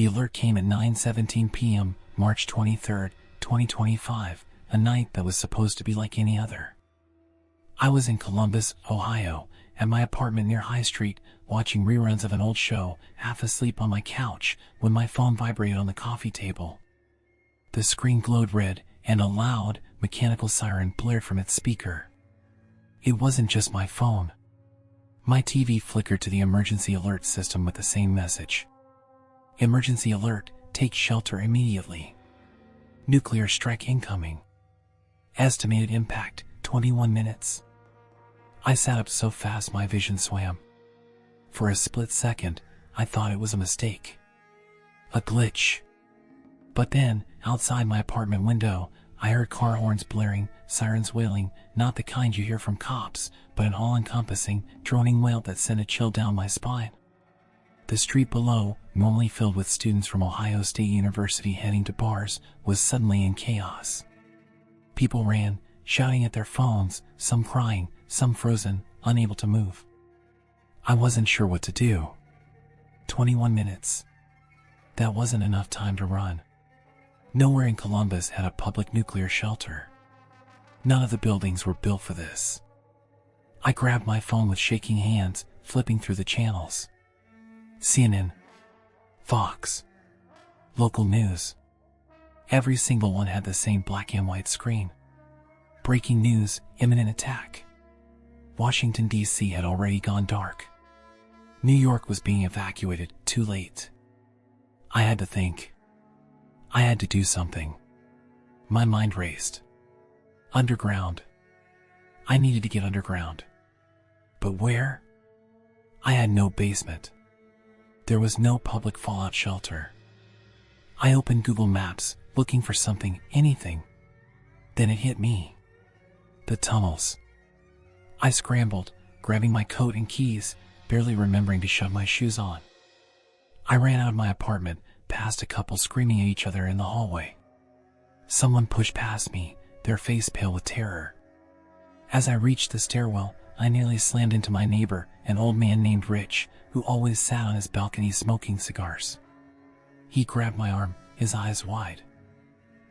The alert came at 9:17 p.m., March 23, 2025, a night that was supposed to be like any other. I was in Columbus, Ohio, at my apartment near High Street, watching reruns of an old show, half asleep on my couch, when my phone vibrated on the coffee table. The screen glowed red, and a loud, mechanical siren blared from its speaker. It wasn't just my phone. My TV flickered to the emergency alert system with the same message. Emergency alert, take shelter immediately. Nuclear strike incoming. Estimated impact, 21 minutes. I sat up so fast my vision swam. For a split second, I thought it was a mistake. A glitch. But then, outside my apartment window, I heard car horns blaring, sirens wailing, not the kind you hear from cops, but an all-encompassing, droning wail that sent a chill down my spine. The street below, normally filled with students from Ohio State University heading to bars, was suddenly in chaos. People ran, shouting at their phones, some crying, some frozen, unable to move. I wasn't sure what to do. 21 minutes. That wasn't enough time to run. Nowhere in Columbus had a public nuclear shelter. None of the buildings were built for this. I grabbed my phone with shaking hands, flipping through the channels. CNN, Fox, local news. Every single one had the same black and white screen. Breaking news, imminent attack. Washington, D.C. had already gone dark. New York was being evacuated, too late. I had to think. I had to do something. My mind raced. Underground. I needed to get underground. But where? I had no basement. There was no public fallout shelter. I opened Google Maps, looking for something, anything. Then it hit me. The tunnels. I scrambled, grabbing my coat and keys, barely remembering to shove my shoes on. I ran out of my apartment, past a couple screaming at each other in the hallway. Someone pushed past me, their face pale with terror. As I reached the stairwell, I nearly slammed into my neighbor, an old man named Rich, who always sat on his balcony smoking cigars. He grabbed my arm, his eyes wide.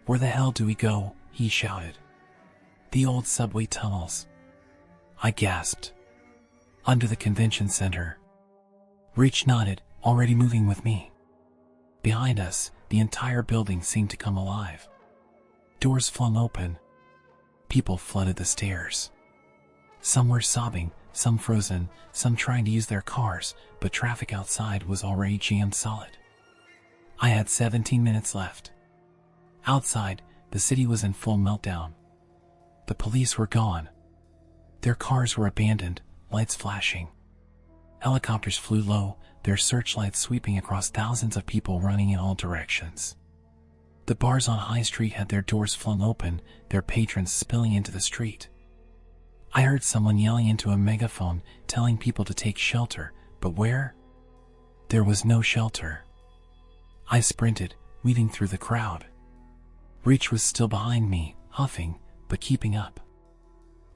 "Where the hell do we go?" he shouted. "The old subway tunnels." I gasped. "Under the convention center." Rich nodded, already moving with me. Behind us, the entire building seemed to come alive. Doors flung open. People flooded the stairs. Some were sobbing, some frozen, some trying to use their cars, but traffic outside was already jammed solid. I had 17 minutes left. Outside, the city was in full meltdown. The police were gone. Their cars were abandoned, lights flashing. Helicopters flew low, their searchlights sweeping across thousands of people running in all directions. The bars on High Street had their doors flung open, their patrons spilling into the street. I heard someone yelling into a megaphone, telling people to take shelter, but where? There was no shelter. I sprinted, weaving through the crowd. Rich was still behind me, huffing, but keeping up.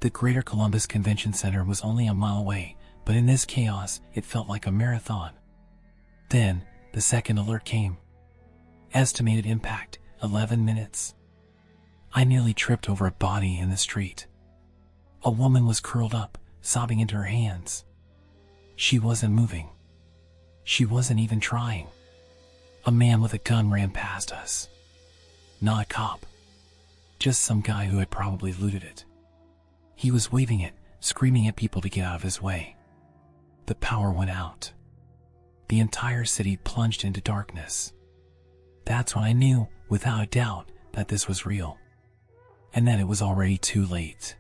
The Greater Columbus Convention Center was only a mile away, but in this chaos, it felt like a marathon. Then, the second alert came. Estimated impact, 11 minutes. I nearly tripped over a body in the street. A woman was curled up, sobbing into her hands. She wasn't moving. She wasn't even trying. A man with a gun ran past us. Not a cop. Just some guy who had probably looted it. He was waving it, screaming at people to get out of his way. The power went out. The entire city plunged into darkness. That's when I knew, without a doubt, that this was real. And that it was already too late.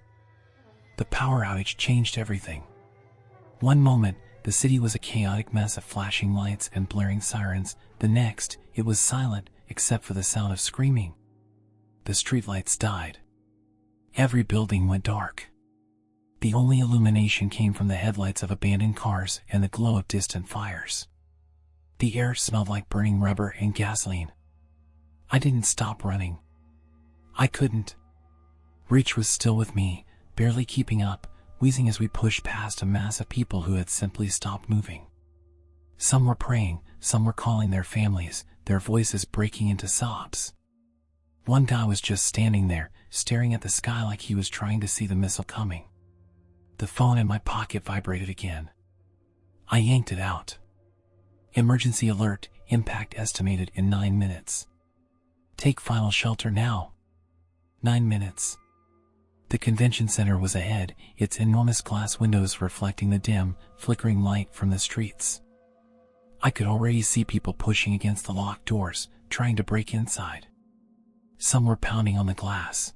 The power outage changed everything. One moment, the city was a chaotic mess of flashing lights and blaring sirens. The next, it was silent, except for the sound of screaming. The streetlights died. Every building went dark. The only illumination came from the headlights of abandoned cars and the glow of distant fires. The air smelled like burning rubber and gasoline. I didn't stop running. I couldn't. Rich was still with me, barely keeping up, wheezing as we pushed past a mass of people who had simply stopped moving. Some were praying, some were calling their families, their voices breaking into sobs. One guy was just standing there, staring at the sky like he was trying to see the missile coming. The phone in my pocket vibrated again. I yanked it out. Emergency alert, impact estimated in 9 minutes. Take final shelter now. 9 minutes. The convention center was ahead, its enormous glass windows reflecting the dim, flickering light from the streets. I could already see people pushing against the locked doors, trying to break inside. Some were pounding on the glass.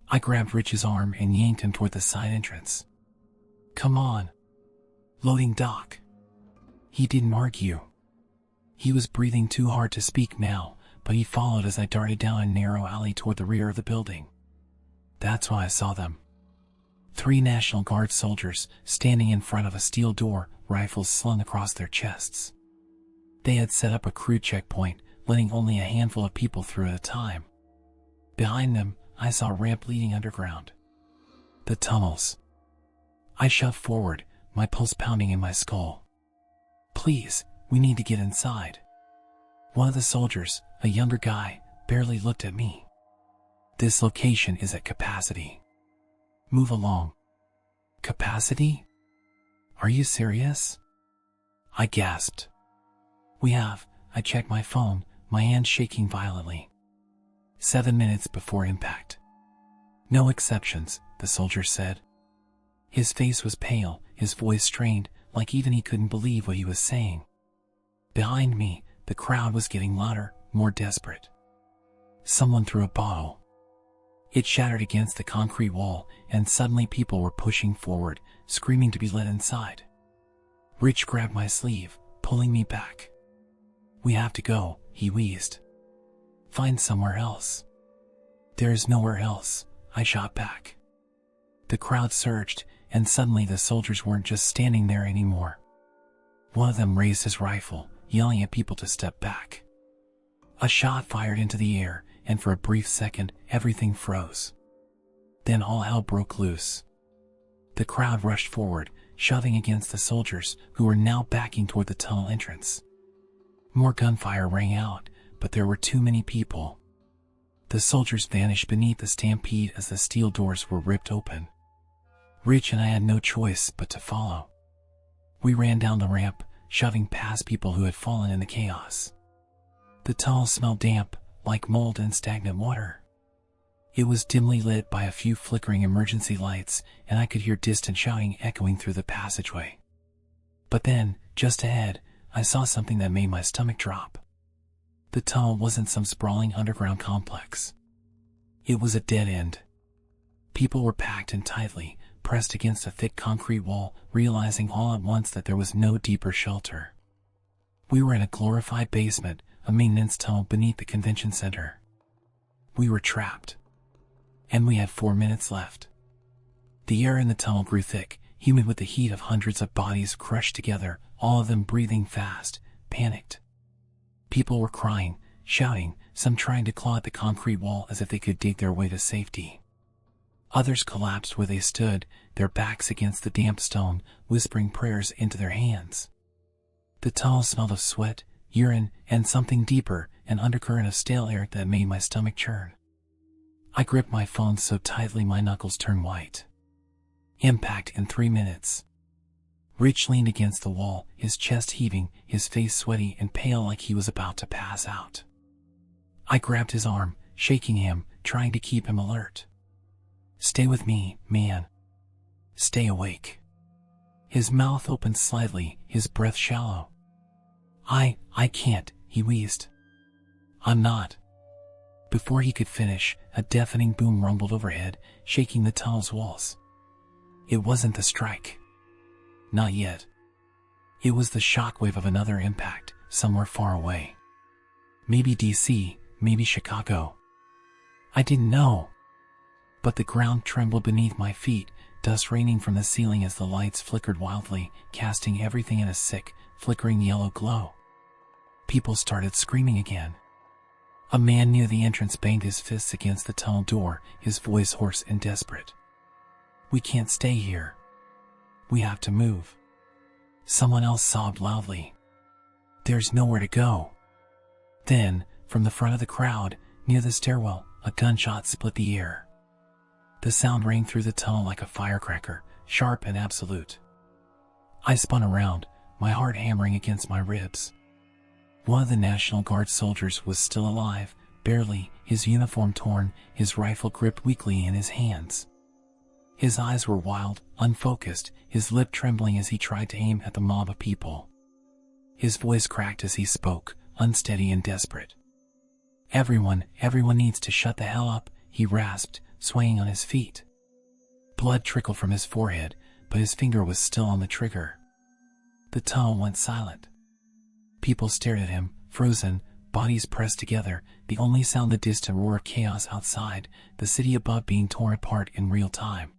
I grabbed Rich's arm and yanked him toward the side entrance. Come on. Loading dock. He didn't argue. He was breathing too hard to speak now, but he followed as I darted down a narrow alley toward the rear of the building. That's when I saw them. 3 National Guard soldiers standing in front of a steel door, rifles slung across their chests. They had set up a crew checkpoint, letting only a handful of people through at a time. Behind them, I saw a ramp leading underground. The tunnels. I shoved forward, my pulse pounding in my skull. Please, we need to get inside. One of the soldiers, a younger guy, barely looked at me. This location is at capacity. Move along. Capacity? Are you serious? I gasped. I checked my phone, my hand shaking violently. 7 minutes before impact. No exceptions, the soldier said. His face was pale, his voice strained, like even he couldn't believe what he was saying. Behind me, the crowd was getting louder, more desperate. Someone threw a bottle. It shattered against the concrete wall, and suddenly people were pushing forward, screaming to be let inside. Rich grabbed my sleeve, pulling me back. We have to go, he wheezed. Find somewhere else. There is nowhere else, I shot back. The crowd surged, and suddenly the soldiers weren't just standing there anymore. One of them raised his rifle, yelling at people to step back. A shot fired into the air, and for a brief second, everything froze. Then all hell broke loose. The crowd rushed forward, shoving against the soldiers, who were now backing toward the tunnel entrance. More gunfire rang out, but there were too many people. The soldiers vanished beneath the stampede as the steel doors were ripped open. Rich and I had no choice but to follow. We ran down the ramp, shoving past people who had fallen in the chaos. The tunnel smelled damp, like mold and stagnant water. It was dimly lit by a few flickering emergency lights, and I could hear distant shouting echoing through the passageway. But then, just ahead, I saw something that made my stomach drop. The tunnel wasn't some sprawling underground complex. It was a dead end. People were packed in tightly, pressed against a thick concrete wall, realizing all at once that there was no deeper shelter. We were in a glorified basement, a maintenance tunnel beneath the convention center. We were trapped. And we had 4 minutes left. The air in the tunnel grew thick, humid with the heat of hundreds of bodies crushed together, all of them breathing fast, panicked. People were crying, shouting, some trying to claw at the concrete wall as if they could dig their way to safety. Others collapsed where they stood, their backs against the damp stone, whispering prayers into their hands. The tunnel smelled of sweat, urine, and something deeper, an undercurrent of stale air that made my stomach churn. I gripped my phone so tightly my knuckles turned white. Impact in 3 minutes. Rich leaned against the wall, his chest heaving, his face sweaty and pale like he was about to pass out. I grabbed his arm, shaking him, trying to keep him alert. Stay with me, man. Stay awake. His mouth opened slightly, his breath shallow. I can't, he wheezed. I'm not. Before he could finish, a deafening boom rumbled overhead, shaking the tunnel's walls. It wasn't the strike. Not yet. It was the shockwave of another impact, somewhere far away. Maybe DC, maybe Chicago. I didn't know. But the ground trembled beneath my feet, dust raining from the ceiling as the lights flickered wildly, casting everything in a sick, flickering yellow glow. People started screaming again. A man near the entrance banged his fists against the tunnel door, his voice hoarse and desperate. We can't stay here. We have to move. Someone else sobbed loudly. There's nowhere to go. Then, from the front of the crowd, near the stairwell, a gunshot split the air. The sound rang through the tunnel like a firecracker, sharp and absolute. I spun around, my heart hammering against my ribs. One of the National Guard soldiers was still alive, barely, his uniform torn, his rifle gripped weakly in his hands. His eyes were wild, unfocused, his lip trembling as he tried to aim at the mob of people. His voice cracked as he spoke, unsteady and desperate. Everyone needs to shut the hell up," he rasped, swaying on his feet. Blood trickled from his forehead, but his finger was still on the trigger. The tunnel went silent. People stared at him, frozen, bodies pressed together, the only sound the distant roar of chaos outside, the city above being torn apart in real time.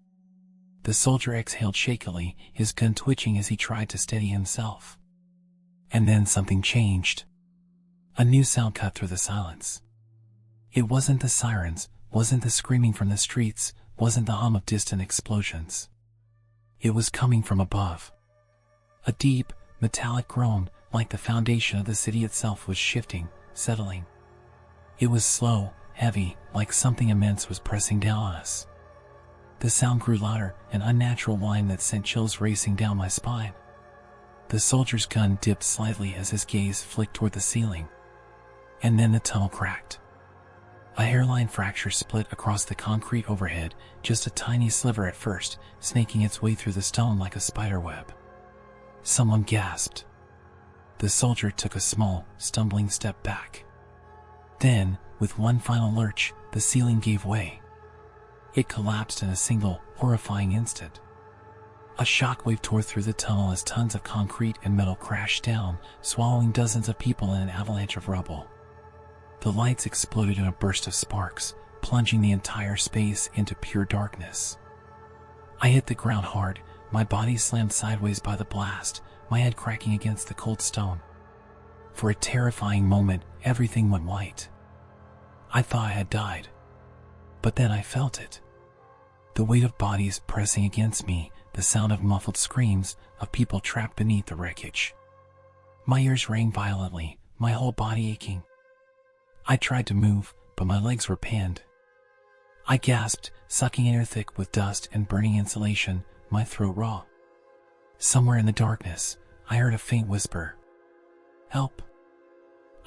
The soldier exhaled shakily, his gun twitching as he tried to steady himself. And then something changed. A new sound cut through the silence. It wasn't the sirens, wasn't the screaming from the streets, wasn't the hum of distant explosions. It was coming from above. A deep, metallic groan, like the foundation of the city itself was shifting, settling. It was slow, heavy, like something immense was pressing down on us. The sound grew louder, an unnatural whine that sent chills racing down my spine. The soldier's gun dipped slightly as his gaze flicked toward the ceiling. And then the tunnel cracked. A hairline fracture split across the concrete overhead, just a tiny sliver at first, snaking its way through the stone like a spider web. Someone gasped. The soldier took a small, stumbling step back. Then, with one final lurch, the ceiling gave way. It collapsed in a single, horrifying instant. A shockwave tore through the tunnel as tons of concrete and metal crashed down, swallowing dozens of people in an avalanche of rubble. The lights exploded in a burst of sparks, plunging the entire space into pure darkness. I hit the ground hard, my body slammed sideways by the blast, my head cracking against the cold stone. For a terrifying moment, everything went white. I thought I had died. But then I felt it. The weight of bodies pressing against me, the sound of muffled screams of people trapped beneath the wreckage. My ears rang violently, my whole body aching. I tried to move, but my legs were pinned. I gasped, sucking air thick with dust and burning insulation, my throat raw. Somewhere in the darkness, I heard a faint whisper. "Help."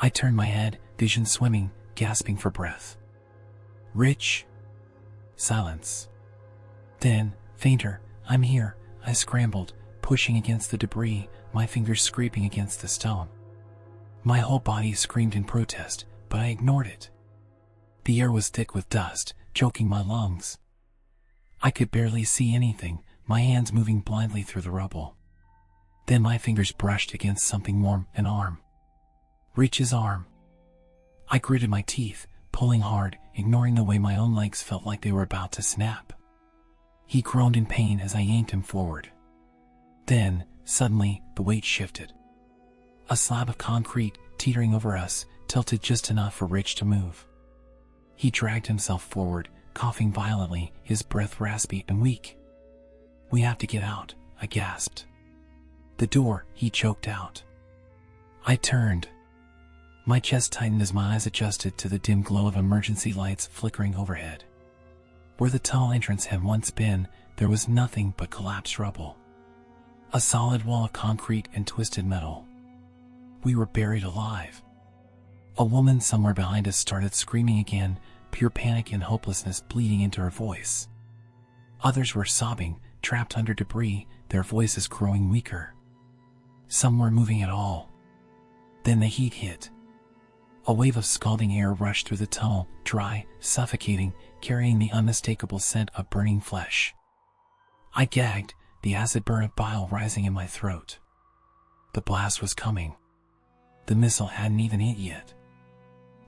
I turned my head, vision swimming, gasping for breath. "Rich." Silence. Then, fainter, "I'm here," I scrambled, pushing against the debris, my fingers scraping against the stone. My whole body screamed in protest, but I ignored it. The air was thick with dust, choking my lungs. I could barely see anything, my hands moving blindly through the rubble. Then my fingers brushed against something warm, an arm. Rich's arm. I gritted my teeth, pulling hard, ignoring the way my own legs felt like they were about to snap. He groaned in pain as I yanked him forward. Then, suddenly, the weight shifted. A slab of concrete, teetering over us, tilted just enough for Rich to move. He dragged himself forward, coughing violently, his breath raspy and weak. "We have to get out," I gasped. "The door," he choked out. I turned. My chest tightened as my eyes adjusted to the dim glow of emergency lights flickering overhead. Where the tunnel entrance had once been, there was nothing but collapsed rubble. A solid wall of concrete and twisted metal. We were buried alive. A woman somewhere behind us started screaming again, pure panic and hopelessness bleeding into her voice. Others were sobbing, trapped under debris, their voices growing weaker. Some were moving at all. Then the heat hit. A wave of scalding air rushed through the tunnel, dry, suffocating, carrying the unmistakable scent of burning flesh. I gagged, the acid burn of bile rising in my throat. The blast was coming. The missile hadn't even hit yet.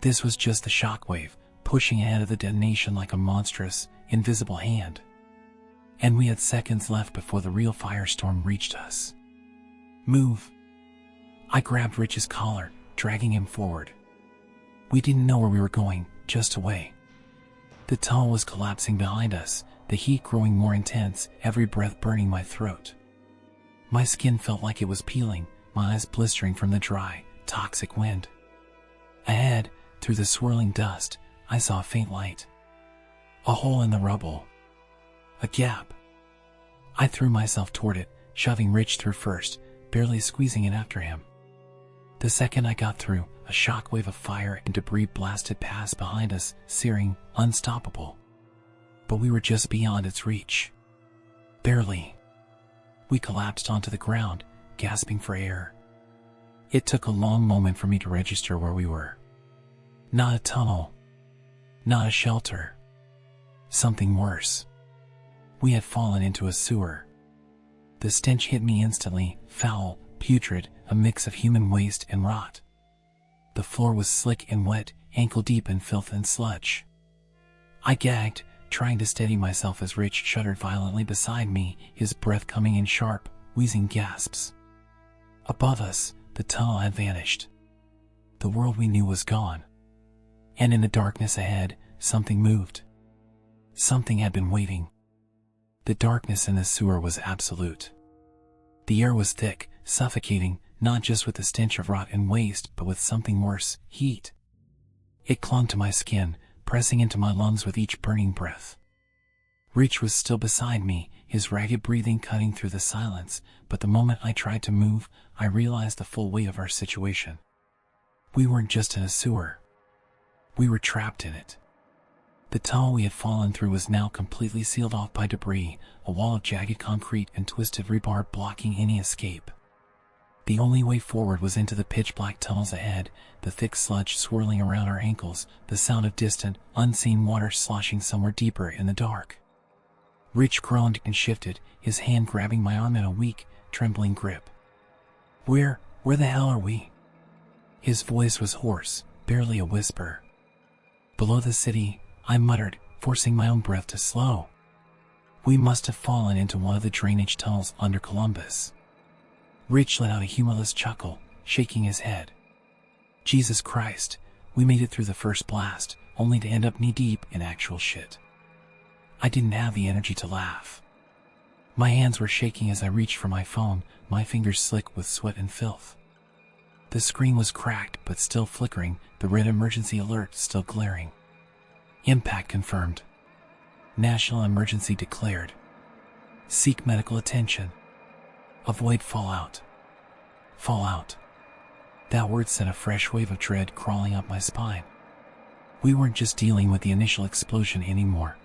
This was just the shockwave, pushing ahead of the detonation like a monstrous, invisible hand. And we had seconds left before the real firestorm reached us. "Move." I grabbed Rich's collar, dragging him forward. We didn't know where we were going, just away. The tunnel was collapsing behind us, the heat growing more intense, every breath burning my throat. My skin felt like it was peeling, my eyes blistering from the dry, toxic wind. Ahead, Through the swirling dust, I saw a faint light. A hole in the rubble. A gap. I threw myself toward it, shoving Rich through first, barely squeezing it after him. The second I got through, a shockwave of fire and debris blasted past behind us, searing, unstoppable. But we were just beyond its reach. Barely. We collapsed onto the ground, gasping for air. It took a long moment for me to register where we were. Not a tunnel. Not a shelter. Something worse. We had fallen into a sewer. The stench hit me instantly, foul, putrid, a mix of human waste and rot. The floor was slick and wet, ankle-deep in filth and sludge. I gagged, trying to steady myself as Rich shuddered violently beside me, his breath coming in sharp, wheezing gasps. Above us, the tunnel had vanished. The world we knew was gone. And in the darkness ahead, something moved. Something had been waiting. The darkness in the sewer was absolute. The air was thick, suffocating, not just with the stench of rot and waste, but with something worse, heat. It clung to my skin, pressing into my lungs with each burning breath. Rich was still beside me, his ragged breathing cutting through the silence, but the moment I tried to move, I realized the full weight of our situation. We weren't just in a sewer. We were trapped in it. The tunnel we had fallen through was now completely sealed off by debris, a wall of jagged concrete and twisted rebar blocking any escape. The only way forward was into the pitch-black tunnels ahead, the thick sludge swirling around our ankles, the sound of distant, unseen water sloshing somewhere deeper in the dark. Rich groaned and shifted, his hand grabbing my arm in a weak, trembling grip. Where the hell are we?" His voice was hoarse, barely a whisper. "Below the city," I muttered, forcing my own breath to slow. "We must have fallen into one of the drainage tunnels under Columbus." Rich let out a humorless chuckle, shaking his head. "Jesus Christ, we made it through the first blast, only to end up knee-deep in actual shit." I didn't have the energy to laugh. My hands were shaking as I reached for my phone, my fingers slick with sweat and filth. The screen was cracked but still flickering, the red emergency alert still glaring. Impact confirmed. National emergency declared. Seek medical attention. Avoid fallout. Fallout. That word sent a fresh wave of dread crawling up my spine. We weren't just dealing with the initial explosion anymore.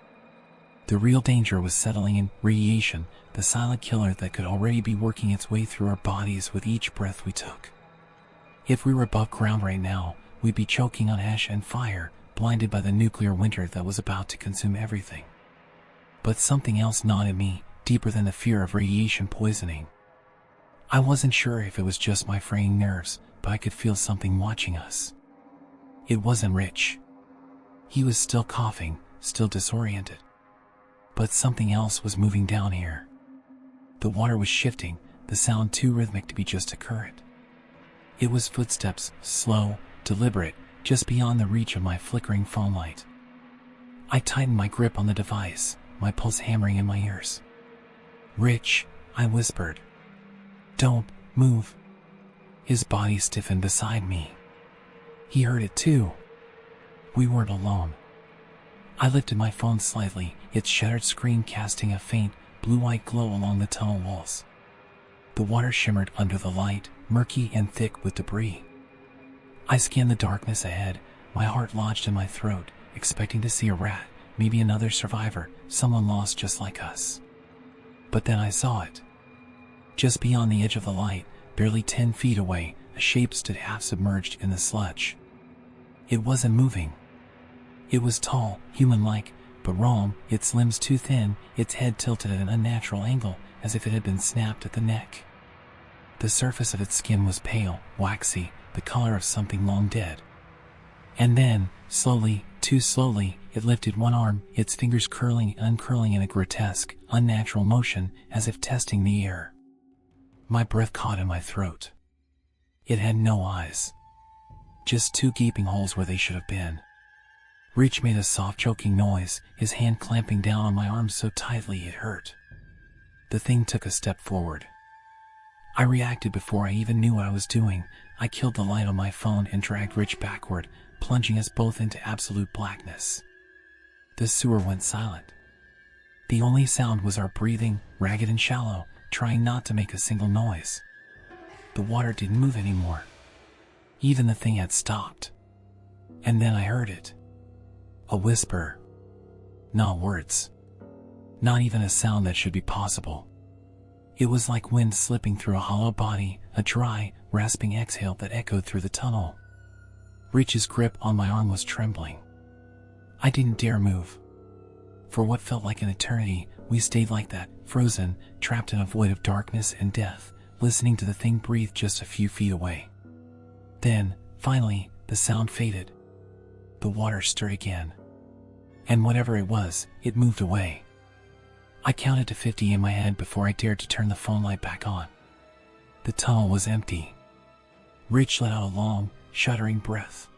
The real danger was settling in: radiation, the silent killer that could already be working its way through our bodies with each breath we took. If we were above ground right now, we'd be choking on ash and fire, blinded by the nuclear winter that was about to consume everything. But something else gnawed at me, deeper than the fear of radiation poisoning. I wasn't sure if it was just my fraying nerves, but I could feel something watching us. It wasn't Rich. He was still coughing, still disoriented. But something else was moving down here. The water was shifting, the sound too rhythmic to be just a current. It was footsteps, slow, deliberate, just beyond the reach of my flickering phone light. I tightened my grip on the device, my pulse hammering in my ears. "Rich," I whispered. "Don't move." His body stiffened beside me. He heard it too. We weren't alone. I lifted my phone slightly, its shattered screen casting a faint, blue-white glow along the tunnel walls. The water shimmered under the light, murky and thick with debris. I scanned the darkness ahead, my heart lodged in my throat, expecting to see a rat, maybe another survivor, someone lost just like us. But then I saw it. Just beyond the edge of the light, barely 10 feet away, a shape stood half submerged in the sludge. It wasn't moving. It was tall, human-like, but wrong, its limbs too thin, its head tilted at an unnatural angle, as if it had been snapped at the neck. The surface of its skin was pale, waxy, the color of something long dead. And then, slowly, too slowly, it lifted one arm, its fingers curling and uncurling in a grotesque, unnatural motion, as if testing the air. My breath caught in my throat. It had no eyes. Just two gaping holes where they should have been. Rich made a soft choking noise, his hand clamping down on my arm so tightly it hurt. The thing took a step forward. I reacted before I even knew what I was doing. I killed the light on my phone and dragged Rich backward, plunging us both into absolute blackness. The sewer went silent. The only sound was our breathing, ragged and shallow, trying not to make a single noise. The water didn't move anymore. Even the thing had stopped. And then I heard it. A whisper. Not words. Not even a sound that should be possible. It was like wind slipping through a hollow body, a dry, rasping exhale that echoed through the tunnel. Rich's grip on my arm was trembling. I didn't dare move. For what felt like an eternity, we stayed like that, frozen, trapped in a void of darkness and death, listening to the thing breathe just a few feet away. Then, finally, the sound faded. The water stirred again. And whatever it was, it moved away. I counted to 50 in my head before I dared to turn the phone light back on. The tunnel was empty. Rich let out a long, shuddering breath.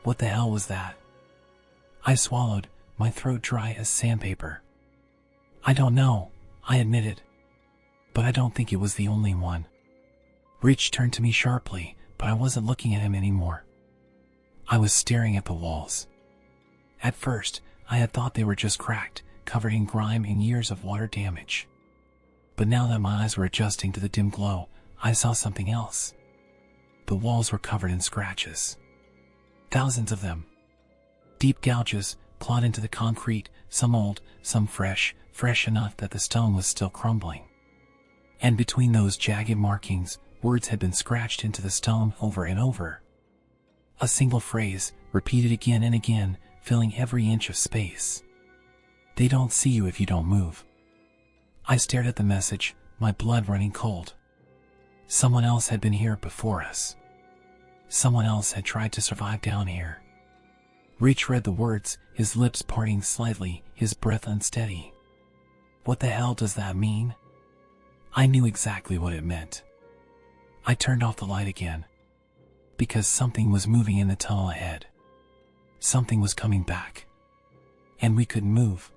What the hell was that? I swallowed, my throat dry as sandpaper. I don't know, I admitted. But I don't think it was the only one. Rich turned to me sharply, but I wasn't looking at him anymore. I was staring at the walls. At first, I had thought they were just cracked, covered in grime and years of water damage. But now that my eyes were adjusting to the dim glow, I saw something else. The walls were covered in scratches. Thousands of them. Deep gouges clawed into the concrete, some old, some fresh enough that the stone was still crumbling. And between those jagged markings, words had been scratched into the stone over and over. A single phrase, repeated again and again, filling every inch of space. They don't see you if you don't move. I stared at the message, my blood running cold. Someone else had been here before us. Someone else had tried to survive down here. Rich read the words, his lips parting slightly, his breath unsteady. What the hell does that mean? I knew exactly what it meant. I turned off the light again. Because something was moving in the tunnel ahead. Something was coming back. And we couldn't move.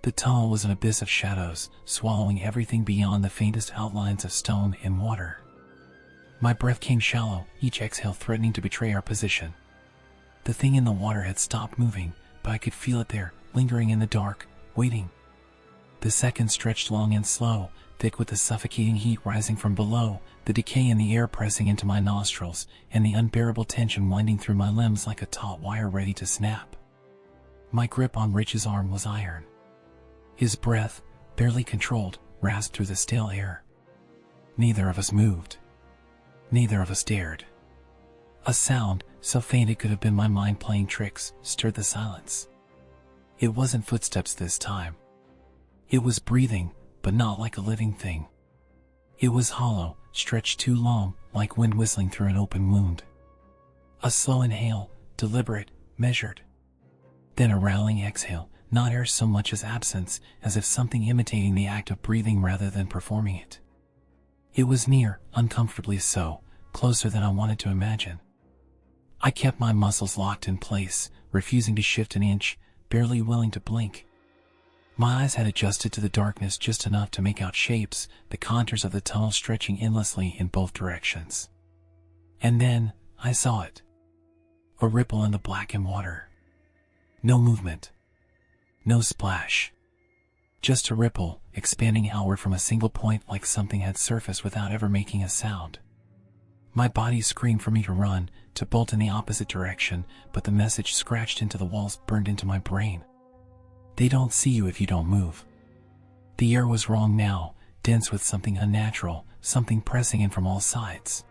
The tunnel was an abyss of shadows, swallowing everything beyond the faintest outlines of stone and water. My breath came shallow, each exhale threatening to betray our position. The thing in the water had stopped moving, but I could feel it there, lingering in the dark, waiting. The seconds stretched long and slow, thick with the suffocating heat rising from below, the decay in the air pressing into my nostrils, and the unbearable tension winding through my limbs like a taut wire ready to snap. My grip on Rich's arm was iron. His breath, barely controlled, rasped through the stale air. Neither of us moved. Neither of us dared. A sound, so faint it could have been my mind playing tricks, stirred the silence. It wasn't footsteps this time. It was breathing, but not like a living thing. It was hollow, stretched too long, like wind whistling through an open wound. A slow inhale, deliberate, measured. Then a rattling exhale, not air so much as absence, as if something imitating the act of breathing rather than performing it. It was near, uncomfortably so, closer than I wanted to imagine. I kept my muscles locked in place, refusing to shift an inch, barely willing to blink. My eyes had adjusted to the darkness just enough to make out shapes, the contours of the tunnel stretching endlessly in both directions. And then, I saw it. A ripple in the blackened water. No movement. No splash. Just a ripple, expanding outward from a single point like something had surfaced without ever making a sound. My body screamed for me to run, to bolt in the opposite direction, but the message scratched into the walls burned into my brain. They don't see you if you don't move. The air was wrong now, dense with something unnatural, something pressing in from all sides.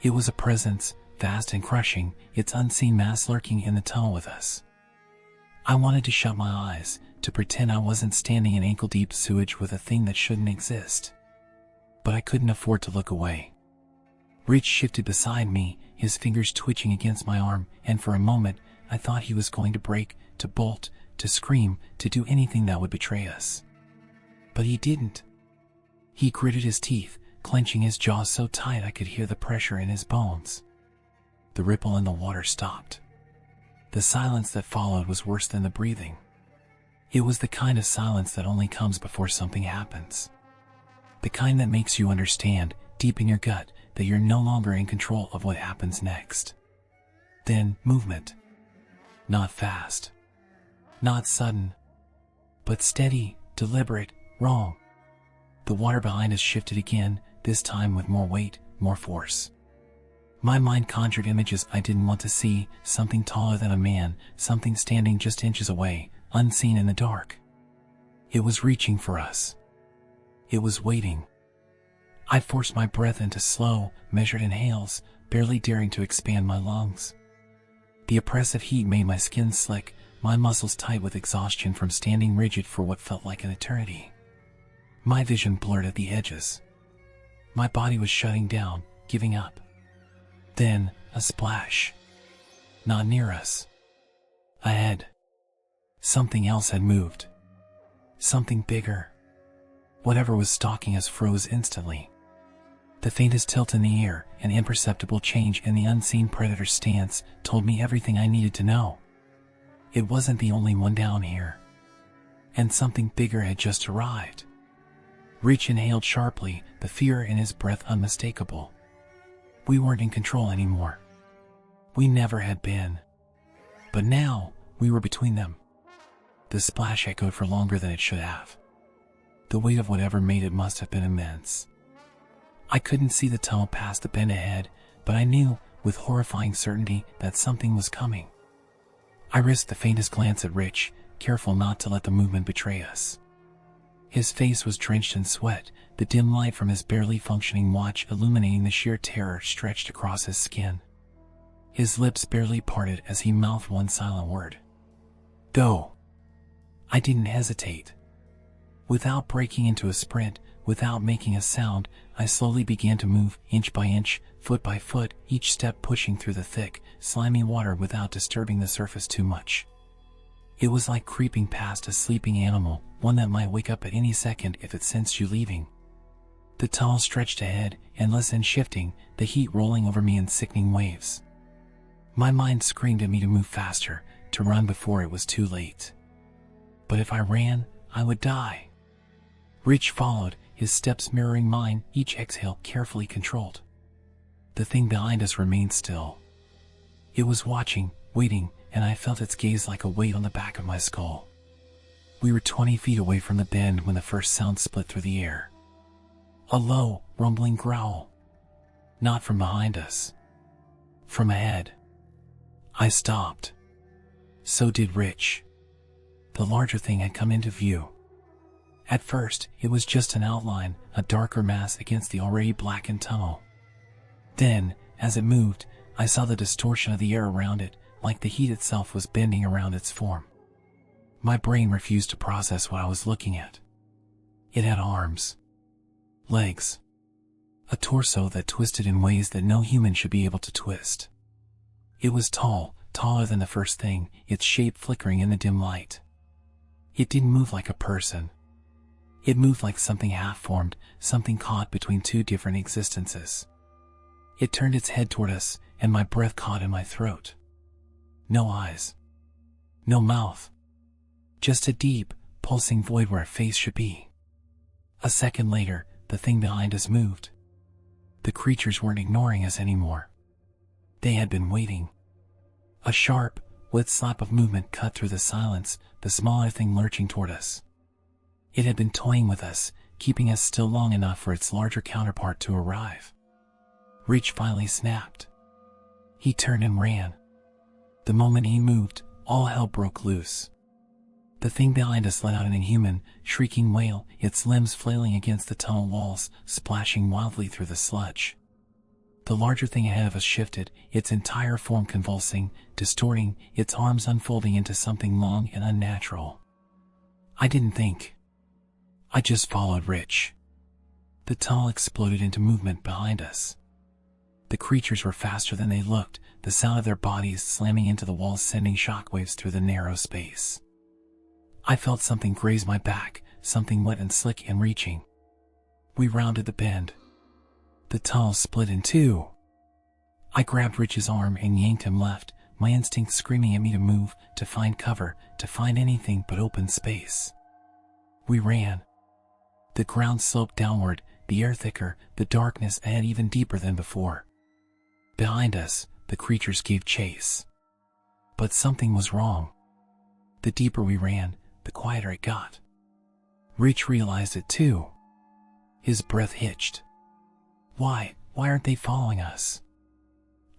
It was a presence, vast and crushing, its unseen mass lurking in the tunnel with us. I wanted to shut my eyes, to pretend I wasn't standing in ankle-deep sewage with a thing that shouldn't exist. But I couldn't afford to look away. Rich shifted beside me, his fingers twitching against my arm, and for a moment, I thought he was going to break, to bolt, to scream, to do anything that would betray us. But he didn't. He gritted his teeth, clenching his jaws so tight I could hear the pressure in his bones. The ripple in the water stopped. The silence that followed was worse than the breathing. It was the kind of silence that only comes before something happens. The kind that makes you understand, deep in your gut, that you're no longer in control of what happens next. Then, movement. Not fast. Not sudden. But steady, deliberate, wrong. The water behind us shifted again, this time with more weight, more force. My mind conjured images I didn't want to see, something taller than a man, something standing just inches away, unseen in the dark. It was reaching for us. It was waiting. I forced my breath into slow, measured inhales, barely daring to expand my lungs. The oppressive heat made my skin slick, my muscles tight with exhaustion from standing rigid for what felt like an eternity. My vision blurred at the edges. My body was shutting down, giving up. Then, a splash. Not near us. Ahead. Something else had moved. Something bigger. Whatever was stalking us froze instantly. The faintest tilt in the air, an imperceptible change in the unseen predator's stance, told me everything I needed to know. It wasn't the only one down here. And something bigger had just arrived. Reach inhaled sharply, the fear in his breath unmistakable. We weren't in control anymore. We never had been. But now, we were between them. The splash echoed for longer than it should have. The weight of whatever made it must have been immense. I couldn't see the tunnel past the bend ahead, but I knew, with horrifying certainty, that something was coming. I risked the faintest glance at Rich, careful not to let the movement betray us. His face was drenched in sweat, the dim light from his barely functioning watch illuminating the sheer terror stretched across his skin. His lips barely parted as he mouthed one silent word. Go. I didn't hesitate. Without breaking into a sprint, without making a sound, I slowly began to move, inch by inch, foot by foot, each step pushing through the thick, slimy water without disturbing the surface too much. It was like creeping past a sleeping animal, one that might wake up at any second if it sensed you leaving. The tunnel stretched ahead, endless and shifting, the heat rolling over me in sickening waves. My mind screamed at me to move faster, to run before it was too late. But if I ran, I would die. Rich followed, his steps mirroring mine, each exhale carefully controlled. The thing behind us remained still. It was watching, waiting, and I felt its gaze like a weight on the back of my skull. We were 20 feet away from the bend when the first sound split through the air. A low, rumbling growl. Not from behind us. From ahead. I stopped. So did Rich. The larger thing had come into view. At first, it was just an outline, a darker mass against the already blackened tunnel. Then, as it moved, I saw the distortion of the air around it, like the heat itself was bending around its form. My brain refused to process what I was looking at. It had arms. Legs. A torso that twisted in ways that no human should be able to twist. It was tall, taller than the first thing, its shape flickering in the dim light. It didn't move like a person. It moved like something half-formed, something caught between two different existences. It turned its head toward us, and my breath caught in my throat. No eyes. No mouth. Just a deep, pulsing void where a face should be. A second later, the thing behind us moved. The creatures weren't ignoring us anymore. They had been waiting. A sharp, wet slap of movement cut through the silence, the smaller thing lurching toward us. It had been toying with us, keeping us still long enough for its larger counterpart to arrive. Reach finally snapped. He turned and ran. The moment he moved, all hell broke loose. The thing behind us let out an inhuman, shrieking wail, its limbs flailing against the tunnel walls, splashing wildly through the sludge. The larger thing ahead of us shifted, its entire form convulsing, distorting, its arms unfolding into something long and unnatural. I didn't think. I just followed Rich. The tunnel exploded into movement behind us. The creatures were faster than they looked, the sound of their bodies slamming into the walls sending shockwaves through the narrow space. I felt something graze my back, something wet and slick and reaching. We rounded the bend. The tunnel split in two. I grabbed Rich's arm and yanked him left, my instinct screaming at me to move, to find cover, to find anything but open space. We ran. The ground sloped downward, the air thicker, the darkness ahead even deeper than before. Behind us, the creatures gave chase. But something was wrong. The deeper we ran, the quieter it got. Rich realized it too. His breath hitched. Why aren't they following us?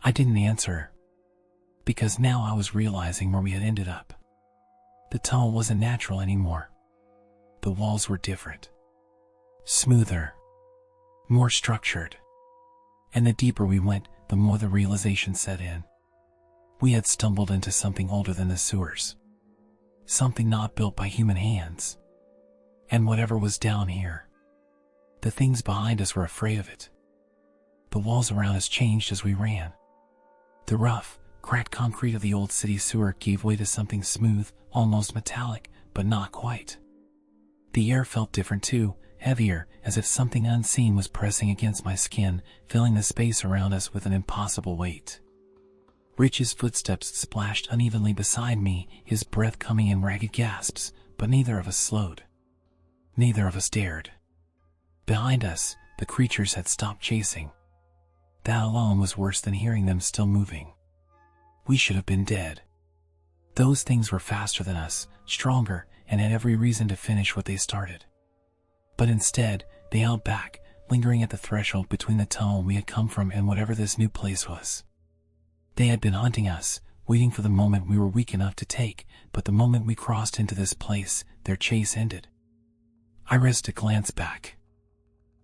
I didn't answer. Because now I was realizing where we had ended up. The tunnel wasn't natural anymore. The walls were different. Smoother. More structured. And the deeper we went, the more the realization set in. We had stumbled into something older than the sewers. Something not built by human hands. And whatever was down here, the things behind us were afraid of it. The walls around us changed as we ran. The rough, cracked concrete of the old city sewer gave way to something smooth, almost metallic, but not quite. The air felt different too, heavier, as if something unseen was pressing against my skin, filling the space around us with an impossible weight. Rich's footsteps splashed unevenly beside me, his breath coming in ragged gasps, but neither of us slowed. Neither of us dared. Behind us, the creatures had stopped chasing. That alone was worse than hearing them still moving. We should have been dead. Those things were faster than us, stronger, and had every reason to finish what they started. But instead, they held back, lingering at the threshold between the tunnel we had come from and whatever this new place was. They had been hunting us, waiting for the moment we were weak enough to take, but the moment we crossed into this place, their chase ended. I risked a glance back.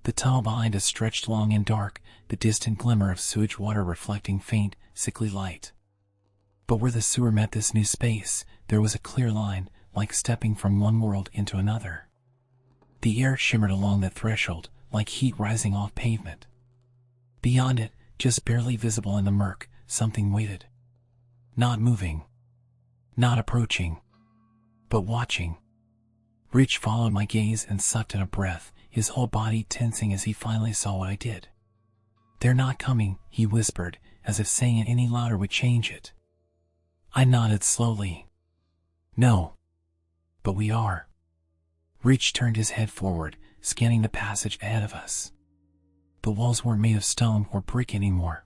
The tunnel behind us stretched long and dark, the distant glimmer of sewage water reflecting faint, sickly light. But where the sewer met this new space, there was a clear line, like stepping from one world into another. The air shimmered along the threshold, like heat rising off pavement. Beyond it, just barely visible in the murk, something waited. Not moving. Not approaching. But watching. Rich followed my gaze and sucked in a breath, his whole body tensing as he finally saw what I did. "They're not coming," he whispered, as if saying it any louder would change it. I nodded slowly. "No. But we are." Rich turned his head forward, scanning the passage ahead of us. The walls weren't made of stone or brick anymore.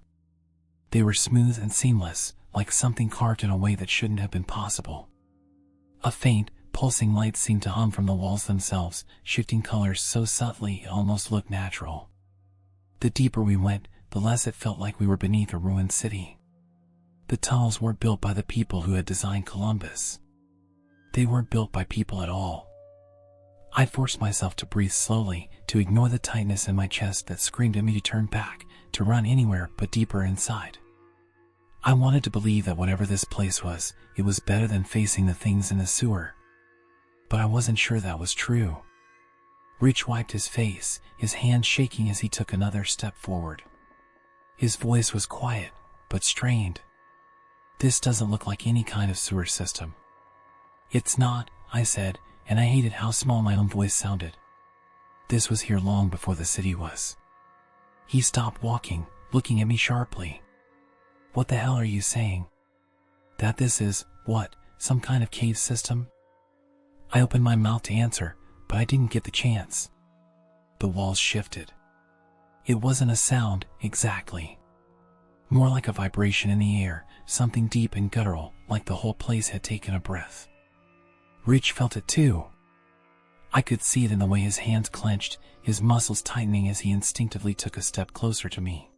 They were smooth and seamless, like something carved in a way that shouldn't have been possible. A faint, pulsing light seemed to hum from the walls themselves, shifting colors so subtly it almost looked natural. The deeper we went, the less it felt like we were beneath a ruined city. The tunnels weren't built by the people who had designed Columbus. They weren't built by people at all. I forced myself to breathe slowly, to ignore the tightness in my chest that screamed at me to turn back, to run anywhere but deeper inside. I wanted to believe that whatever this place was, it was better than facing the things in the sewer. But I wasn't sure that was true. Rich wiped his face, his hand shaking as he took another step forward. His voice was quiet, but strained. "This doesn't look like any kind of sewer system." "It's not," I said, and I hated how small my own voice sounded. "This was here long before the city was." He stopped walking, looking at me sharply. "What the hell are you saying? That this is, what, some kind of cave system?" I opened my mouth to answer, but I didn't get the chance. The walls shifted. It wasn't a sound, exactly. More like a vibration in the air, something deep and guttural, like the whole place had taken a breath. Rich felt it too. I could see it in the way his hands clenched, his muscles tightening as he instinctively took a step closer to me.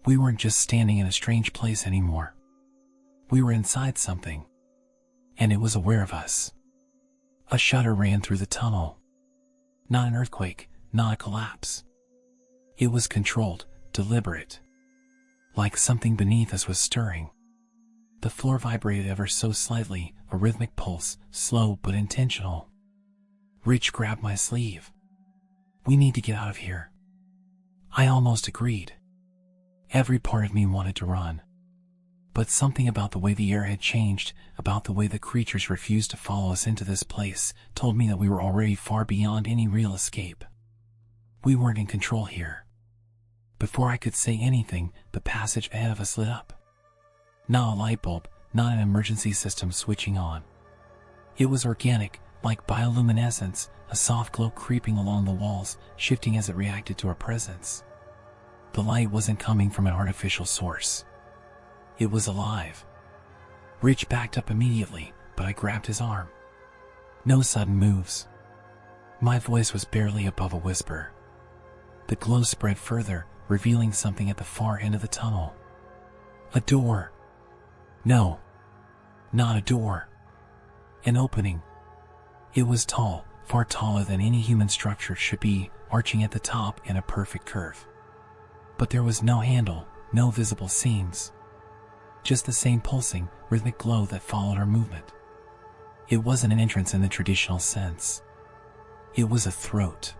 We weren't just standing in a strange place anymore. We were inside something. And it was aware of us. A shudder ran through the tunnel. Not an earthquake, not a collapse. It was controlled, deliberate. Like something beneath us was stirring. The floor vibrated ever so slightly, a rhythmic pulse, slow but intentional. Rich grabbed my sleeve. "We need to get out of here." I almost agreed. Every part of me wanted to run. But something about the way the air had changed, about the way the creatures refused to follow us into this place, told me that we were already far beyond any real escape. We weren't in control here. Before I could say anything, the passage ahead of us lit up. Not a light bulb, not an emergency system switching on. It was organic, like bioluminescence, a soft glow creeping along the walls, shifting as it reacted to our presence. The light wasn't coming from an artificial source. It was alive. Rich backed up immediately, but I grabbed his arm. No sudden moves. My voice was barely above a whisper. The glow spread further, revealing something at the far end of the tunnel. A door. No. Not a door. An opening. It was tall, far taller than any human structure should be, arching at the top in a perfect curve. But there was no handle, no visible seams. Just the same pulsing, rhythmic glow that followed our movement. It wasn't an entrance in the traditional sense. It was a throat.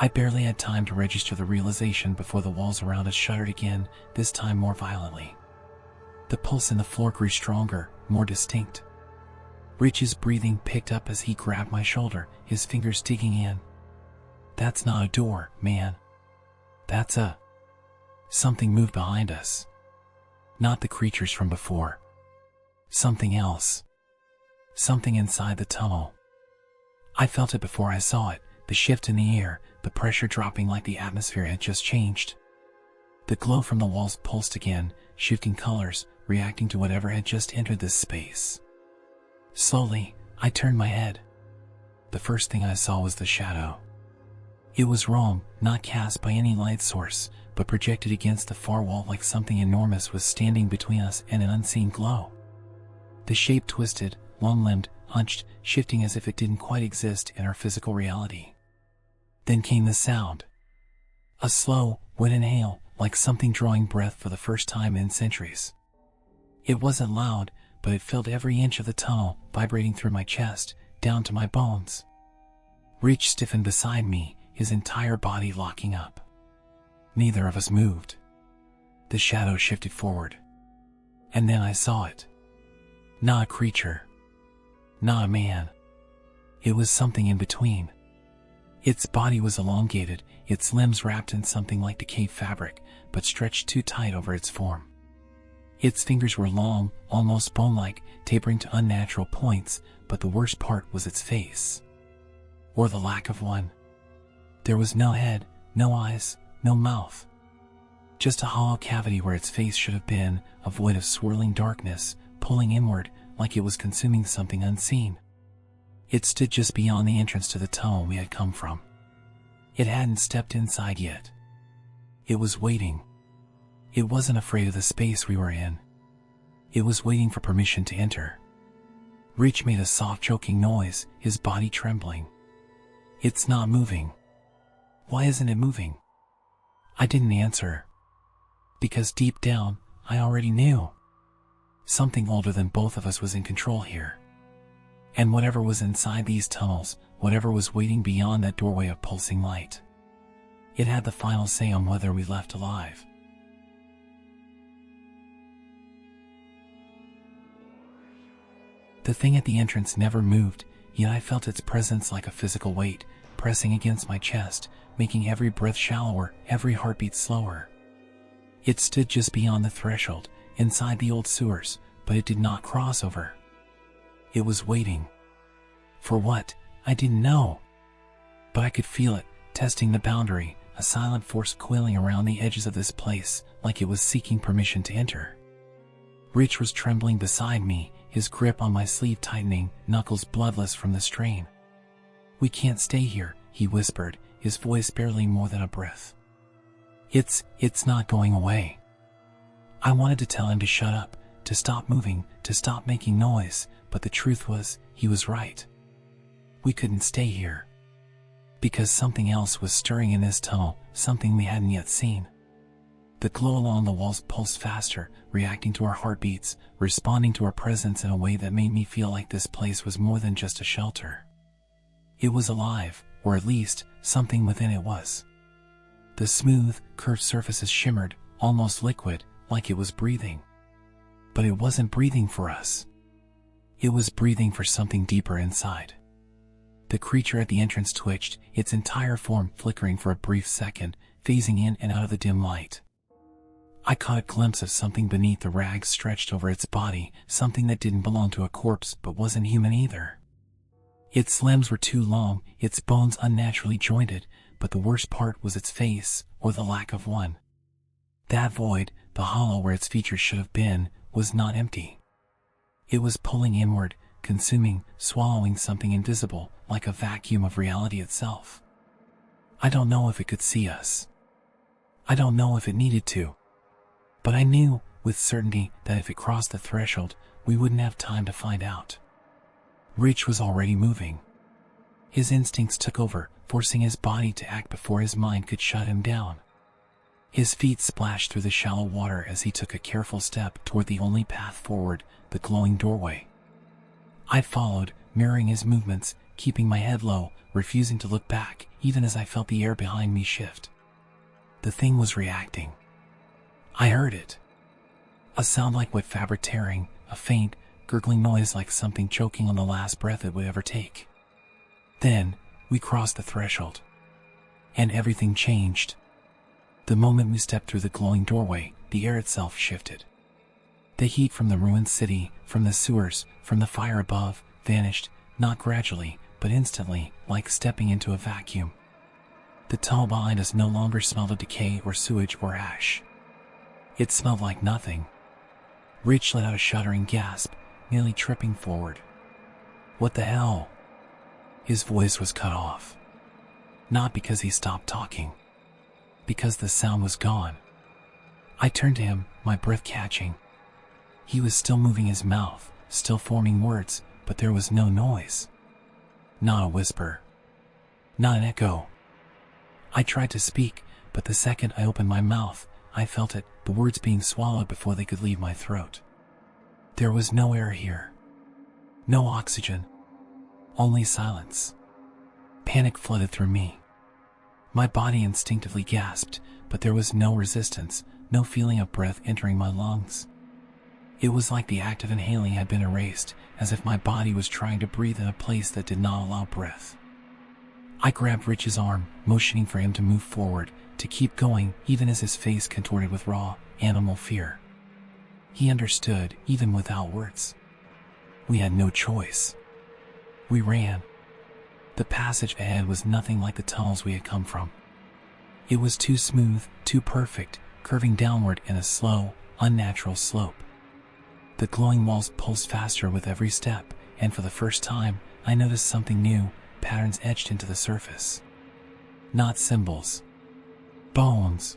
I barely had time to register the realization before the walls around us shuddered again, this time more violently. The pulse in the floor grew stronger, more distinct. Rich's breathing picked up as he grabbed my shoulder, his fingers digging in. That's not a door, man. That's a... Something moved behind us. Not the creatures from before. Something else. Something inside the tunnel. I felt it before I saw it, the shift in the air, the pressure dropping like the atmosphere had just changed. The glow from the walls pulsed again, shifting colors, reacting to whatever had just entered this space. Slowly, I turned my head. The first thing I saw was the shadow. It was wrong, not cast by any light source, but projected against the far wall like something enormous was standing between us and an unseen glow. The shape twisted, long-limbed, hunched, shifting as if it didn't quite exist in our physical reality. Then came the sound. A slow, wet inhale, like something drawing breath for the first time in centuries. It wasn't loud, but it filled every inch of the tunnel, vibrating through my chest, down to my bones. Rich stiffened beside me, his entire body locking up. Neither of us moved. The shadow shifted forward. And then I saw it. Not a creature. Not a man. It was something in between. Its body was elongated, its limbs wrapped in something like decayed fabric, but stretched too tight over its form. Its fingers were long, almost bone-like, tapering to unnatural points, but the worst part was its face. Or the lack of one. There was no head, no eyes, no mouth. Just a hollow cavity where its face should have been, a void of swirling darkness, pulling inward, like it was consuming something unseen. It stood just beyond the entrance to the tunnel we had come from. It hadn't stepped inside yet. It was waiting. It wasn't afraid of the space we were in. It was waiting for permission to enter. Rich made a soft choking noise, his body trembling. It's not moving. Why isn't it moving? I didn't answer. Because deep down, I already knew. Something older than both of us was in control here. And whatever was inside these tunnels, whatever was waiting beyond that doorway of pulsing light, it had the final say on whether we left alive. The thing at the entrance never moved, yet I felt its presence like a physical weight, pressing against my chest, making every breath shallower, every heartbeat slower. It stood just beyond the threshold, inside the old sewers, but it did not cross over. It was waiting. For what? I didn't know. But I could feel it, testing the boundary, a silent force coiling around the edges of this place, like it was seeking permission to enter. Rich was trembling beside me, his grip on my sleeve tightening, knuckles bloodless from the strain. We can't stay here, he whispered, his voice barely more than a breath. It's not going away. I wanted to tell him to shut up, to stop moving, to stop making noise, but the truth was, he was right. We couldn't stay here. Because something else was stirring in this tunnel, something we hadn't yet seen. The glow along the walls pulsed faster, reacting to our heartbeats, responding to our presence in a way that made me feel like this place was more than just a shelter. It was alive, or at least, something within it was. The smooth, curved surfaces shimmered, almost liquid, like it was breathing. But it wasn't breathing for us. It was breathing for something deeper inside. The creature at the entrance twitched, its entire form flickering for a brief second, phasing in and out of the dim light. I caught a glimpse of something beneath the rags stretched over its body, something that didn't belong to a corpse but wasn't human either. Its limbs were too long, its bones unnaturally jointed, but the worst part was its face, or the lack of one. That void, the hollow where its features should have been, was not empty. It was pulling inward, consuming, swallowing something invisible, like a vacuum of reality itself. I don't know if it could see us. I don't know if it needed to. But I knew, with certainty, that if it crossed the threshold, we wouldn't have time to find out. Rich was already moving. His instincts took over, forcing his body to act before his mind could shut him down. His feet splashed through the shallow water as he took a careful step toward the only path forward, the glowing doorway. I followed, mirroring his movements, keeping my head low, refusing to look back, even as I felt the air behind me shift. The thing was reacting. I heard it. A sound like wet fabric tearing, a faint, gurgling noise like something choking on the last breath it would ever take. Then, we crossed the threshold. And everything changed. The moment we stepped through the glowing doorway, the air itself shifted. The heat from the ruined city, from the sewers, from the fire above, vanished, not gradually, but instantly, like stepping into a vacuum. The tunnel behind us no longer smelled of decay or sewage or ash. It smelled like nothing. Rich let out a shuddering gasp, nearly tripping forward. What the hell? His voice was cut off. Not because he stopped talking. Because the sound was gone. I turned to him, my breath catching. He was still moving his mouth, still forming words, but there was no noise. Not a whisper. Not an echo. I tried to speak, but the second I opened my mouth, I felt it, the words being swallowed before they could leave my throat. There was no air here. No oxygen. Only silence. Panic flooded through me. My body instinctively gasped, but there was no resistance, no feeling of breath entering my lungs. It was like the act of inhaling had been erased, as if my body was trying to breathe in a place that did not allow breath. I grabbed Rich's arm, motioning for him to move forward, to keep going, even as his face contorted with raw, animal fear. He understood, even without words. We had no choice. We ran. The passage ahead was nothing like the tunnels we had come from. It was too smooth, too perfect, curving downward in a slow, unnatural slope. The glowing walls pulsed faster with every step, and for the first time, I noticed something new, patterns etched into the surface. Not symbols. Bones.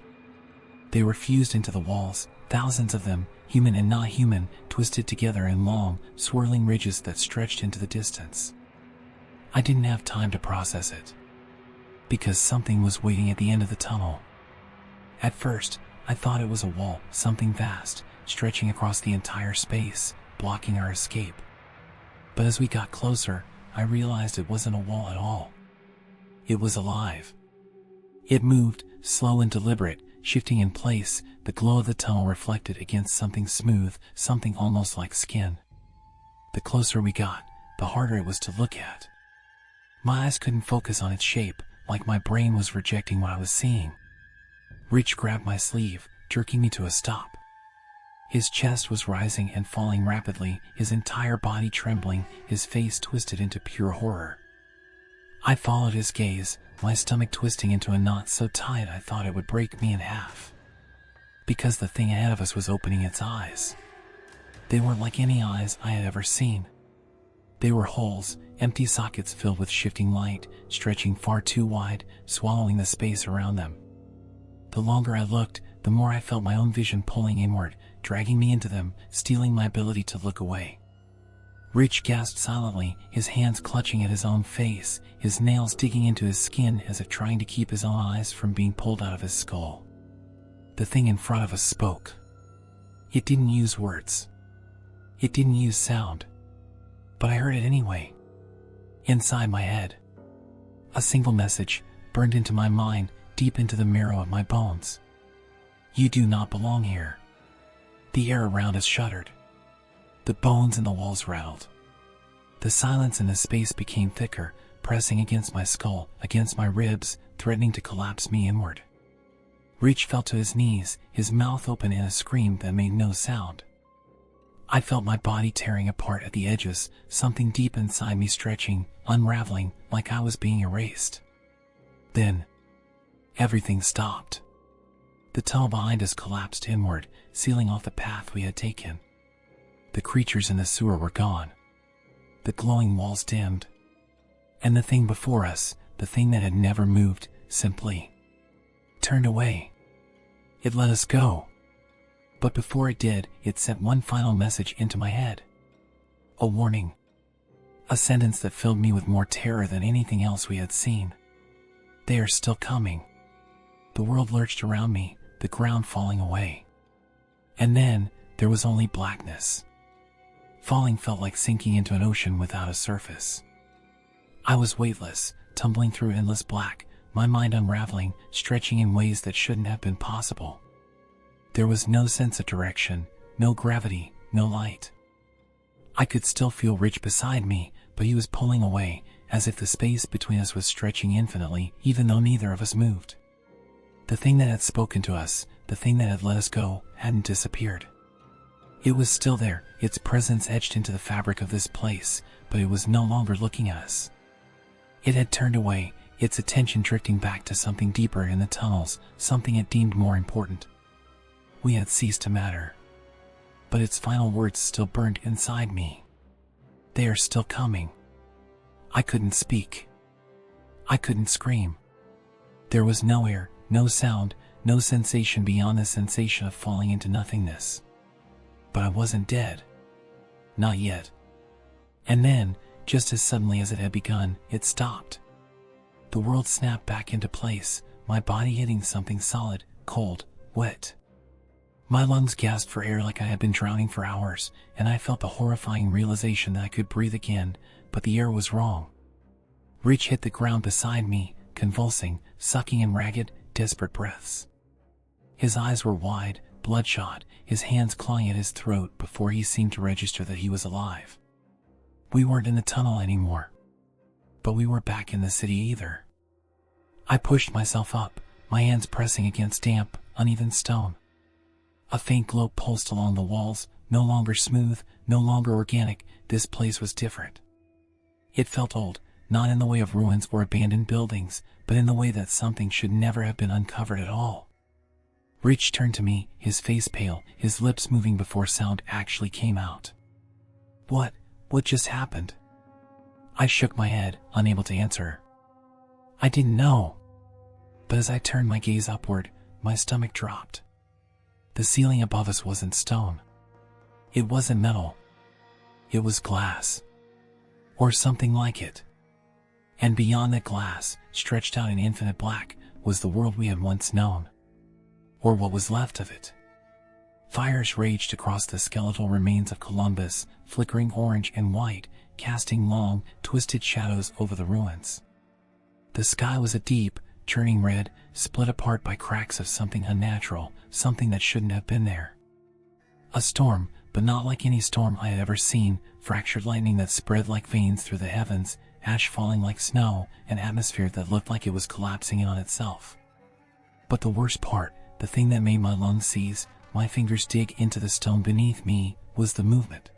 They were fused into the walls, thousands of them, human and not human, twisted together in long, swirling ridges that stretched into the distance. I didn't have time to process it. Because something was waiting at the end of the tunnel. At first, I thought it was a wall, something vast, stretching across the entire space, blocking our escape. But as we got closer, I realized it wasn't a wall at all. It was alive. It moved, slow and deliberate, shifting in place, the glow of the tunnel reflected against something smooth, something almost like skin. The closer we got, the harder it was to look at. My eyes couldn't focus on its shape, like my brain was rejecting what I was seeing. Rich grabbed my sleeve, jerking me to a stop. His chest was rising and falling rapidly, his entire body trembling, his face twisted into pure horror. I followed his gaze, my stomach twisting into a knot so tight I thought it would break me in half. Because the thing ahead of us was opening its eyes. They weren't like any eyes I had ever seen. They were holes, empty sockets filled with shifting light, stretching far too wide, swallowing the space around them. The longer I looked, the more I felt my own vision pulling inward, dragging me into them, stealing my ability to look away. Rich gasped silently, his hands clutching at his own face, his nails digging into his skin as if trying to keep his own eyes from being pulled out of his skull. The thing in front of us spoke. It didn't use words. It didn't use sound. But I heard it anyway. Inside my head. A single message, burned into my mind, deep into the marrow of my bones. You do not belong here. The air around us shuddered. The bones in the walls rattled. The silence in the space became thicker, pressing against my skull, against my ribs, threatening to collapse me inward. Rich fell to his knees, his mouth open in a scream that made no sound. I felt my body tearing apart at the edges, something deep inside me stretching, unraveling, like I was being erased. Then, everything stopped. The tunnel behind us collapsed inward, sealing off the path we had taken. The creatures in the sewer were gone. The glowing walls dimmed. And the thing before us, the thing that had never moved, simply turned away. It let us go. But before it did, it sent one final message into my head. A warning. A sentence that filled me with more terror than anything else we had seen. They are still coming. The world lurched around me, the ground falling away. And then, there was only blackness. Falling felt like sinking into an ocean without a surface. I was weightless, tumbling through endless black, my mind unraveling, stretching in ways that shouldn't have been possible. There was no sense of direction, no gravity, no light. I could still feel Rich beside me, but he was pulling away, as if the space between us was stretching infinitely, even though neither of us moved. The thing that had spoken to us, the thing that had let us go, hadn't disappeared. It was still there, its presence etched into the fabric of this place, but it was no longer looking at us. It had turned away, its attention drifting back to something deeper in the tunnels, something it deemed more important. We had ceased to matter. But its final words still burned inside me. They are still coming. I couldn't speak. I couldn't scream. There was no air, no sound, no sensation beyond the sensation of falling into nothingness. But I wasn't dead. Not yet. And then, just as suddenly as it had begun, it stopped. The world snapped back into place, my body hitting something solid, cold, wet. My lungs gasped for air like I had been drowning for hours, and I felt the horrifying realization that I could breathe again, but the air was wrong. Rich hit the ground beside me, convulsing, sucking in ragged, desperate breaths. His eyes were wide, bloodshot, his hands clawing at his throat before he seemed to register that he was alive. We weren't in the tunnel anymore. But we weren't back in the city either. I pushed myself up, my hands pressing against damp, uneven stone. A faint glow pulsed along the walls, no longer smooth, no longer organic. This place was different. It felt old, not in the way of ruins or abandoned buildings, but in the way that something should never have been uncovered at all. Rich turned to me, his face pale, his lips moving before sound actually came out. What just happened? I shook my head, unable to answer. I didn't know. But as I turned my gaze upward, my stomach dropped. The ceiling above us wasn't stone. It wasn't metal. It was glass. Or something like it. And beyond that glass, stretched out in infinite black, was the world we had once known. Or what was left of it. Fires raged across the skeletal remains of Columbus, flickering orange and white, casting long, twisted shadows over the ruins. The sky was a deep, churning red, split apart by cracks of something unnatural, something that shouldn't have been there. A storm, but not like any storm I had ever seen, fractured lightning that spread like veins through the heavens, ash falling like snow, an atmosphere that looked like it was collapsing in on itself. But the worst part, the thing that made my lungs seize, my fingers dig into the stone beneath me, was the movement.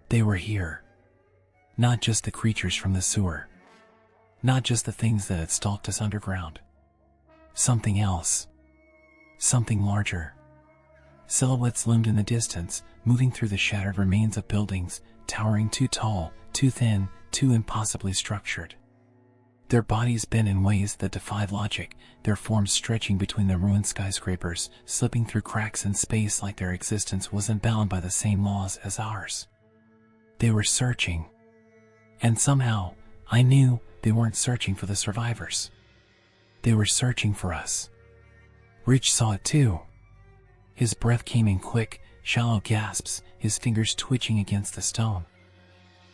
They were here. Not just the creatures from the sewer. Not just the things that had stalked us underground. Something else. Something larger. Silhouettes loomed in the distance, moving through the shattered remains of buildings, towering too tall, too thin, too impossibly structured. Their bodies bent in ways that defied logic, their forms stretching between the ruined skyscrapers, slipping through cracks in space like their existence wasn't bound by the same laws as ours. They were searching. And somehow, I knew they weren't searching for the survivors. They were searching for us. Rich saw it too. His breath came in quick, shallow gasps, his fingers twitching against the stone.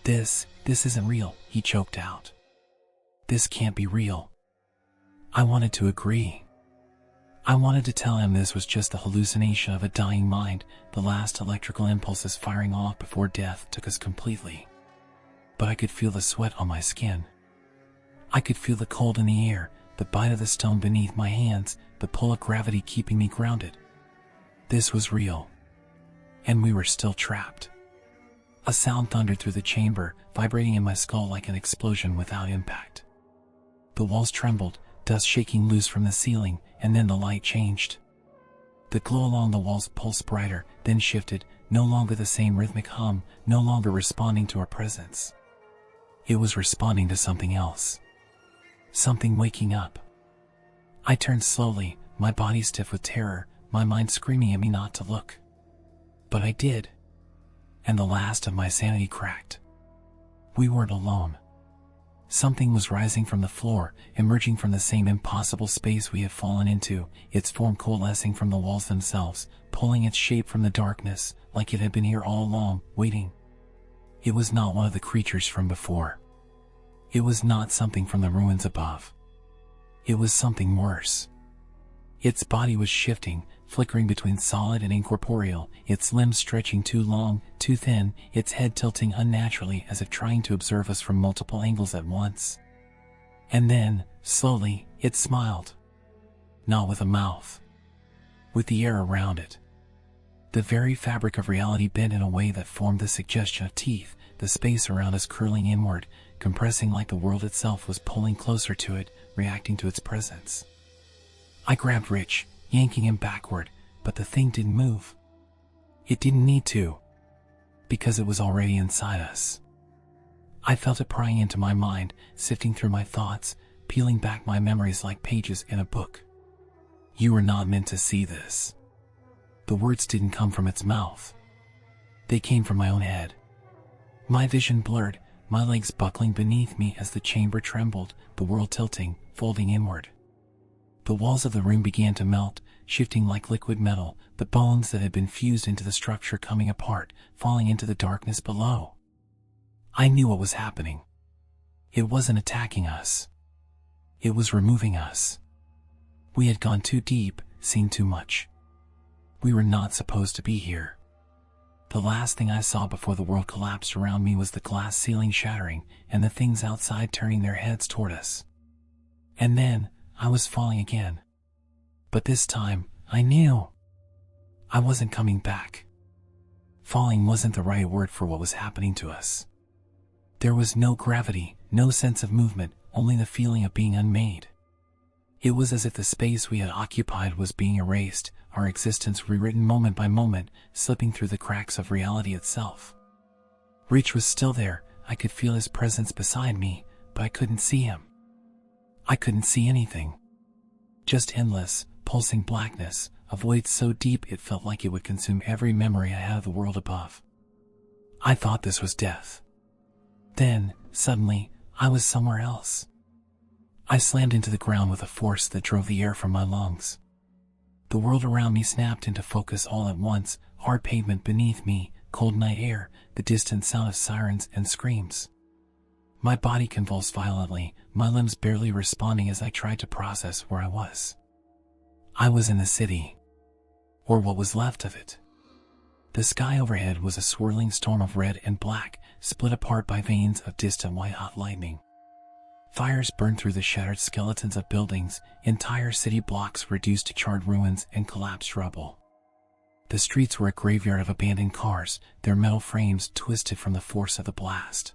This isn't real, he choked out. This can't be real. I wanted to agree. I wanted to tell him this was just the hallucination of a dying mind, the last electrical impulses firing off before death took us completely. But I could feel the sweat on my skin. I could feel the cold in the air, the bite of the stone beneath my hands, the pull of gravity keeping me grounded. This was real. And we were still trapped. A sound thundered through the chamber, vibrating in my skull like an explosion without impact. The walls trembled, dust shaking loose from the ceiling, and then the light changed. The glow along the walls pulsed brighter, then shifted, no longer the same rhythmic hum, no longer responding to our presence. It was responding to something else. Something waking up. I turned slowly, my body stiff with terror, my mind screaming at me not to look. But I did. And the last of my sanity cracked. We weren't alone. Something was rising from the floor, emerging from the same impossible space we had fallen into, its form coalescing from the walls themselves, pulling its shape from the darkness, like it had been here all along, waiting. It was not one of the creatures from before. It was not something from the ruins above. It was something worse. Its body was shifting, flickering between solid and incorporeal, its limbs stretching too long, too thin, its head tilting unnaturally as if trying to observe us from multiple angles at once. And then, slowly, it smiled. Not with a mouth. With the air around it. The very fabric of reality bent in a way that formed the suggestion of teeth, the space around us curling inward, compressing like the world itself was pulling closer to it, reacting to its presence. I grabbed Rich, yanking him backward, but the thing didn't move. It didn't need to, because it was already inside us. I felt it prying into my mind, sifting through my thoughts, peeling back my memories like pages in a book. You were not meant to see this. The words didn't come from its mouth. They came from my own head. My vision blurred, my legs buckling beneath me as the chamber trembled, the world tilting, folding inward. The walls of the room began to melt, shifting like liquid metal, the bones that had been fused into the structure coming apart, falling into the darkness below. I knew what was happening. It wasn't attacking us. It was removing us. We had gone too deep, seen too much. We were not supposed to be here. The last thing I saw before the world collapsed around me was the glass ceiling shattering and the things outside turning their heads toward us. And then, I was falling again. But this time, I knew. I wasn't coming back. Falling wasn't the right word for what was happening to us. There was no gravity, no sense of movement, only the feeling of being unmade. It was as if the space we had occupied was being erased, our existence rewritten moment by moment, slipping through the cracks of reality itself. Rich was still there, I could feel his presence beside me, but I couldn't see him. I couldn't see anything. Just endless, pulsing blackness, a void so deep it felt like it would consume every memory I had of the world above. I thought this was death. Then, suddenly, I was somewhere else. I slammed into the ground with a force that drove the air from my lungs. The world around me snapped into focus all at once, hard pavement beneath me, cold night air, the distant sound of sirens and screams. My body convulsed violently, my limbs barely responding as I tried to process where I was. I was in the city. Or what was left of it. The sky overhead was a swirling storm of red and black, split apart by veins of distant white-hot lightning. Fires burned through the shattered skeletons of buildings, entire city blocks reduced to charred ruins and collapsed rubble. The streets were a graveyard of abandoned cars, their metal frames twisted from the force of the blast.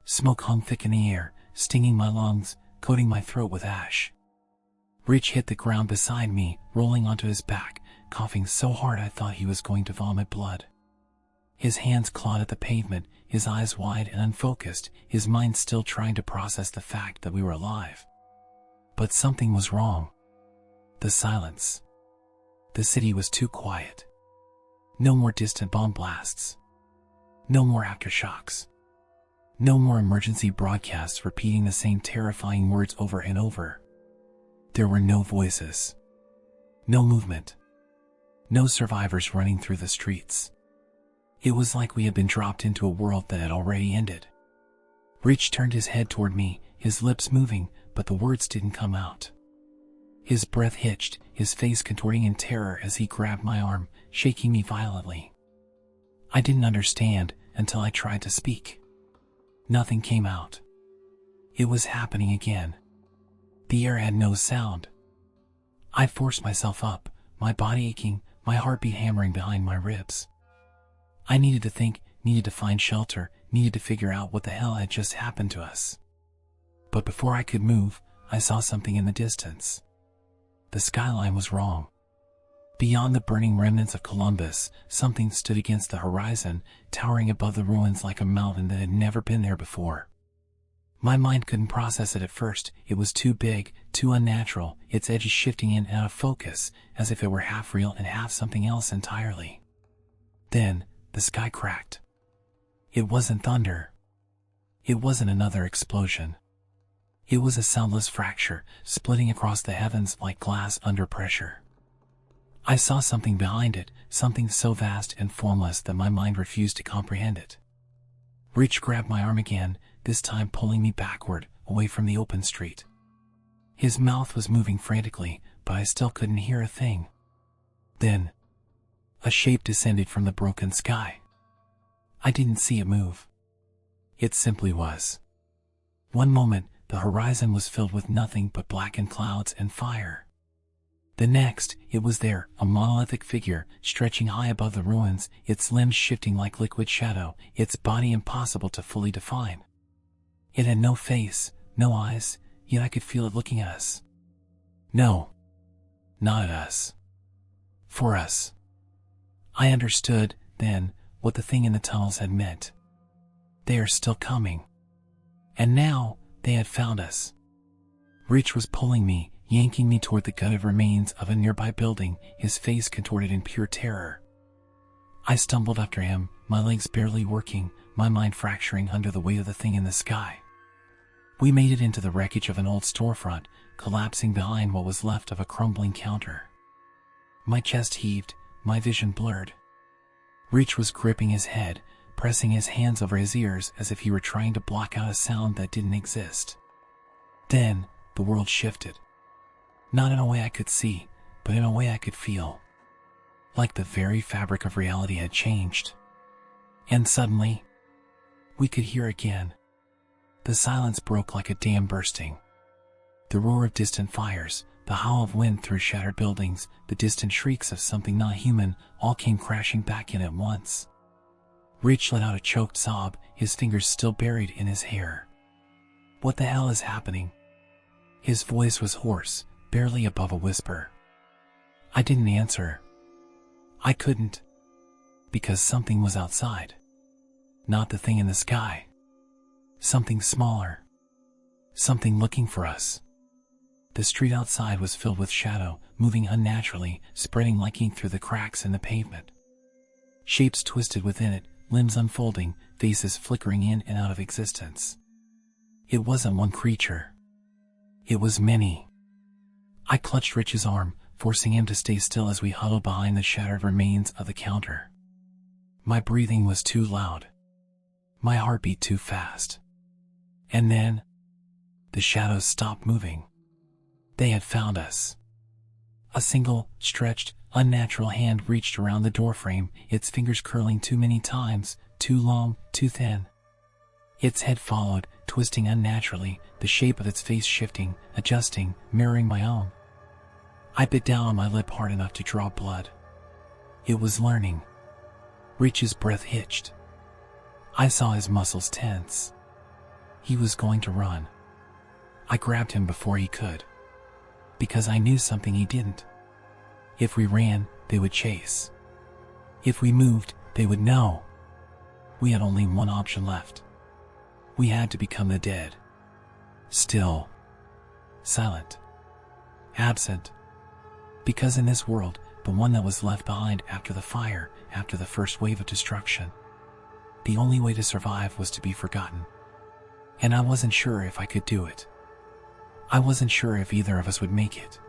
Smoke hung thick in the air, stinging my lungs, coating my throat with ash. Rich hit the ground beside me, rolling onto his back, coughing so hard I thought he was going to vomit blood. His hands clawed at the pavement, his eyes wide and unfocused, his mind still trying to process the fact that we were alive. But something was wrong. The silence. The city was too quiet. No more distant bomb blasts. No more aftershocks. No more emergency broadcasts repeating the same terrifying words over and over. There were no voices. No movement. No survivors running through the streets. It was like we had been dropped into a world that had already ended. Rich turned his head toward me, his lips moving, but the words didn't come out. His breath hitched, his face contorting in terror as he grabbed my arm, shaking me violently. I didn't understand until I tried to speak. Nothing came out. It was happening again. The air had no sound. I forced myself up, my body aching, my heartbeat hammering behind my ribs. I needed to think, needed to find shelter, needed to figure out what the hell had just happened to us. But before I could move, I saw something in the distance. The skyline was wrong. Beyond the burning remnants of Columbus, something stood against the horizon, towering above the ruins like a mountain that had never been there before. My mind couldn't process it at first. It was too big, too unnatural, its edges shifting in and out of focus, as if it were half real and half something else entirely. Then, the sky cracked. It wasn't thunder. It wasn't another explosion. It was a soundless fracture, splitting across the heavens like glass under pressure. I saw something behind it, something so vast and formless that my mind refused to comprehend it. Reach grabbed my arm again, this time pulling me backward, away from the open street. His mouth was moving frantically, but I still couldn't hear a thing. Then, a shape descended from the broken sky. I didn't see it move. It simply was. One moment, the horizon was filled with nothing but blackened clouds and fire. The next, it was there, a monolithic figure, stretching high above the ruins, its limbs shifting like liquid shadow, its body impossible to fully define. It had no face, no eyes, yet I could feel it looking at us. No. Not at us. For us. I understood, then, what the thing in the tunnels had meant. They are still coming. And now, they had found us. Rich was pulling me, yanking me toward the gutted remains of a nearby building, his face contorted in pure terror. I stumbled after him, my legs barely working, my mind fracturing under the weight of the thing in the sky. We made it into the wreckage of an old storefront, collapsing behind what was left of a crumbling counter. My chest heaved, my vision blurred. Reach was gripping his head, pressing his hands over his ears as if he were trying to block out a sound that didn't exist. Then, the world shifted. Not in a way I could see, but in a way I could feel. Like the very fabric of reality had changed. And suddenly, we could hear again. The silence broke like a dam bursting. The roar of distant fires, the howl of wind through shattered buildings, the distant shrieks of something not human, all came crashing back in at once. Rich let out a choked sob, his fingers still buried in his hair. What the hell is happening? His voice was hoarse, barely above a whisper. I didn't answer. I couldn't. Because something was outside. Not the thing in the sky. Something smaller. Something looking for us. The street outside was filled with shadow, moving unnaturally, spreading like ink through the cracks in the pavement. Shapes twisted within it, limbs unfolding, faces flickering in and out of existence. It wasn't one creature. It was many. I clutched Rich's arm, forcing him to stay still as we huddled behind the shattered remains of the counter. My breathing was too loud. My heartbeat too fast. And then, the shadows stopped moving. They had found us. A single, stretched, unnatural hand reached around the doorframe, its fingers curling too many times, too long, too thin. Its head followed, twisting unnaturally, the shape of its face shifting, adjusting, mirroring my own. I bit down on my lip hard enough to draw blood. It was learning. Rich's breath hitched. I saw his muscles tense. He was going to run. I grabbed him before he could. Because I knew something he didn't. If we ran, they would chase. If we moved, they would know. We had only one option left. We had to become the dead. Still. Silent. Absent. Because in this world, the one that was left behind after the fire, after the first wave of destruction, the only way to survive was to be forgotten. And I wasn't sure if I could do it. I wasn't sure if either of us would make it.